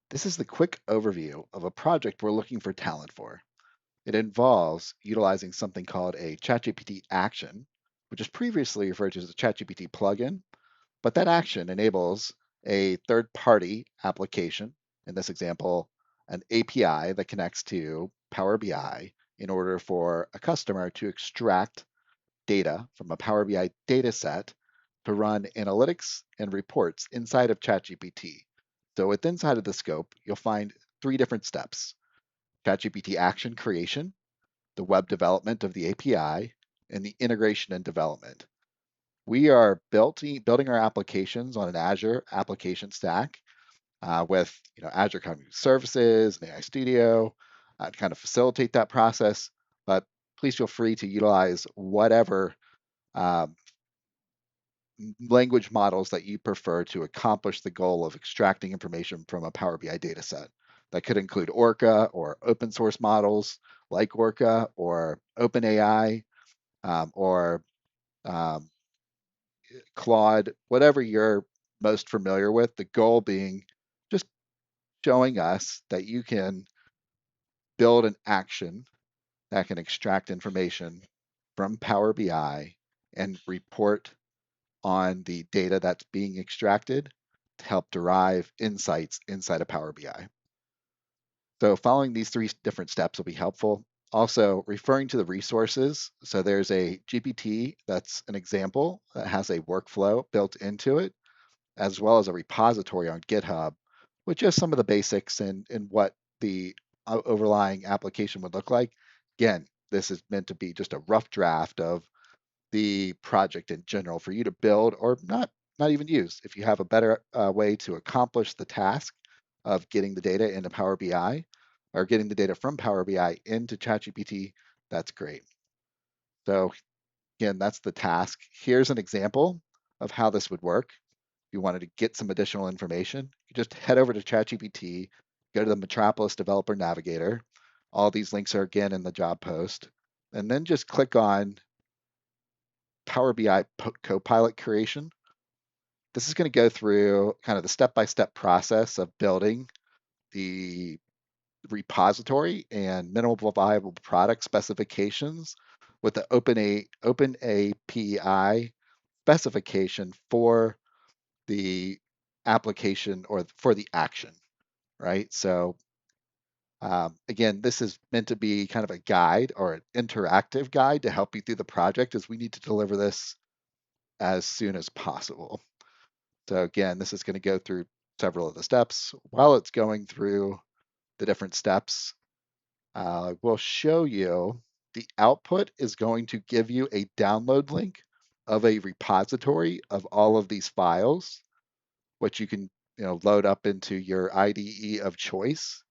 This is the quick overview of a project we're looking for talent for. It involves utilizing something called a Chatgpt action, which is previously referred to as a Chatgpt plugin, but that action enables a third-party application, in this example, an API that connects to Power BI in order for a customer to extract data from a Power BI data set to run analytics and reports inside of ChatGPT. So with inside of the scope, you'll find three different steps: ChatGPT action creation, the web development of the API, and the integration and development. We are building our applications on an Azure application stack with Azure Cognitive Services and AI Studio to kind of facilitate that process. But please feel free to utilize whatever um, language models that you prefer to accomplish the goal of extracting information from a Power BI data set. That could include Orca or open source models like Orca or Openai or um, Claude, whatever you're most familiar with. The goal being just showing us that you can build an action that can extract information from Power BI and report on the data that's being extracted to help derive insights inside of Power BI. So following these three different steps will be helpful. Also, referring to the resources. So there's a GPT that's an example that has a workflow built into it, as well as a repository on GitHub with just some of the basics and what the overlying application would look like. Again, this is meant to be just a rough draft of the project in general for you to build or not even use. If you have a better way to accomplish the task of getting the data into Power BI or getting the data from Power BI into ChatGPT, that's great. So again, that's the task. Here's an example of how this would work. If you wanted to get some additional information, you just head over to ChatGPT, go to the Metropolis Developer Navigator. All these links are again in the job post, and then just click on Power BI Copilot creation. This is going to go through kind of the step-by-step process of building the repository and minimal viable product specifications with the Open API specification for the application or for the action, right? So again, this is meant to be kind of a guide or an interactive guide to help you through the project as we need to deliver this as soon as possible. So again, this is going to go through several of the steps. While it's going through the different steps, we'll show you the output is going to give you a download link of a repository of all of these files, which you can load up into your IDE of choice,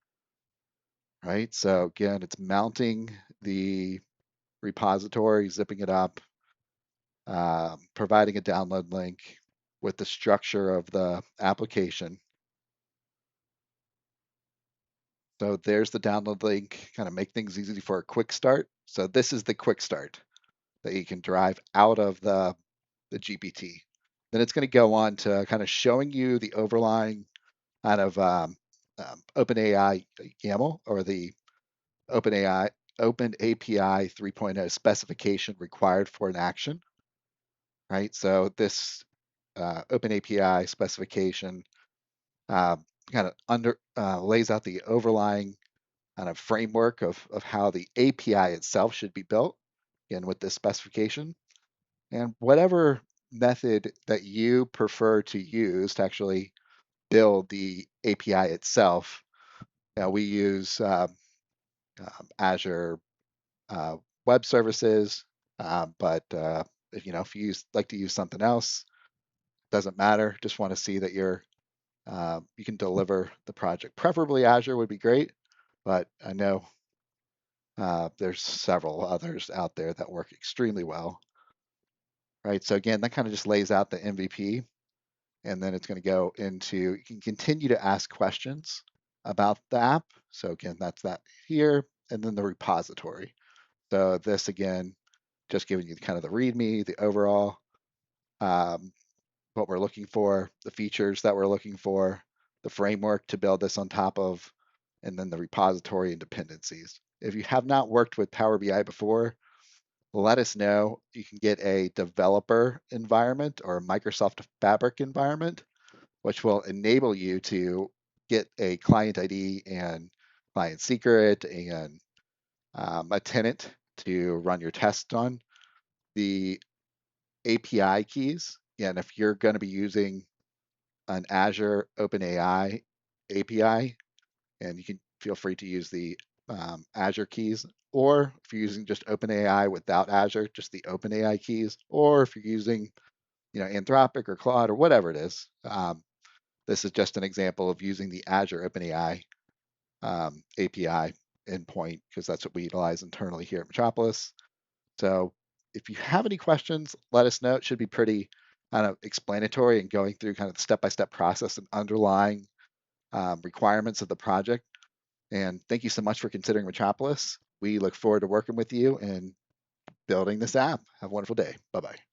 right? So again, it's mounting the repository, zipping it up, providing a download link with the structure of the application. So there's the download link, kind of make things easy for a quick start. So this is the quick start that you can drive out of the GPT. Then it's going to go on to kind of showing you the overlying kind of OpenAI YAML or the OpenAI Open API 3.0 specification required for an action, right? So this Open API specification uh, kind of lays out the overlying kind of framework of how the API itself should be built, again, with this specification. And whatever method that you prefer to use to actually build the API itself, we use Azure Web Services, but if you like to use something else, doesn't matter. Just want to see that you can deliver the project. Preferably Azure would be great, but I know there's several others out there that work extremely well, right? So again, that kind of just lays out the MVP, and then it's going to go into, you can continue to ask questions about the app. So again, that's that here, and then the repository. So this again, just giving you kind of the README, the overall, what we're looking for, the features that we're looking for, the framework to build this on top of, and then the repository and dependencies. If you have not worked with Power BI before, let us know. You can get a developer environment or a Microsoft Fabric environment, which will enable you to get a client ID and client secret and a tenant to run your test on. The API keys, and if you're going to be using an Azure OpenAI API, and you can feel free to use the Azure keys, or if you're using just OpenAI without Azure, just the OpenAI keys, or if you're using Anthropic or Claude or whatever it is. This is just an example of using the Azure OpenAI API endpoint because that's what we utilize internally here at Metropolis. So if you have any questions, let us know. It should be pretty kind of explanatory and going through kind of the step-by-step process and underlying requirements of the project. And thank you so much for considering Metropolis. We look forward to working with you and building this app. Have a wonderful day. Bye-bye.